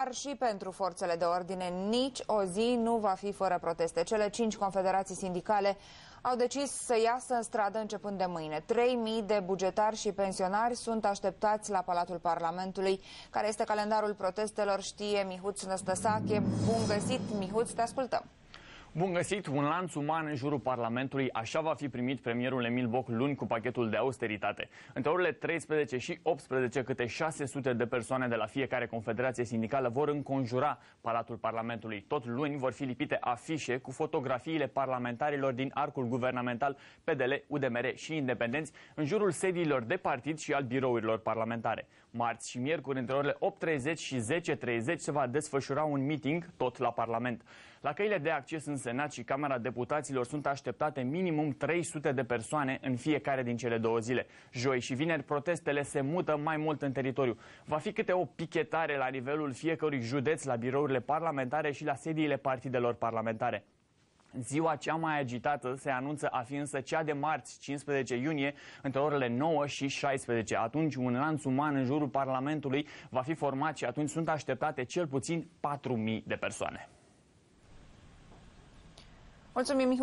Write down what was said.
Dar și pentru forțele de ordine nici o zi nu va fi fără proteste. Cele 5 confederații sindicale au decis să iasă în stradă începând de mâine. 3.000 de bugetari și pensionari sunt așteptați la Palatul Parlamentului. Care este calendarul protestelor știe Mihuț Năstăsache. Bun găsit, Mihuț, te ascultăm. Bun găsit! Un lanț uman în jurul Parlamentului, așa va fi primit premierul Emil Boc luni cu pachetul de austeritate. Între orele 13 și 18, câte 600 de persoane de la fiecare confederație sindicală vor înconjura Palatul Parlamentului. Tot luni vor fi lipite afișe cu fotografiile parlamentarilor din arcul guvernamental PDL, UDMR și independenți în jurul sediilor de partid și al birourilor parlamentare. Marți și miercuri, între orele 8:30 și 10:30, se va desfășura un meeting tot la Parlament. La căile de acces în Senat și Camera Deputaților sunt așteptate minimum 300 de persoane în fiecare din cele 2 zile. Joi și vineri protestele se mută mai mult în teritoriu. Va fi câte o pichetare la nivelul fiecărui județ la birourile parlamentare și la sediile partidelor parlamentare. Ziua cea mai agitată se anunță a fi însă cea de marți, 15 iunie, între orele 9 și 16. Atunci un lanț uman în jurul Parlamentului va fi format și atunci sunt așteptate cel puțin 4.000 de persoane. Mulțumim, Mihuț.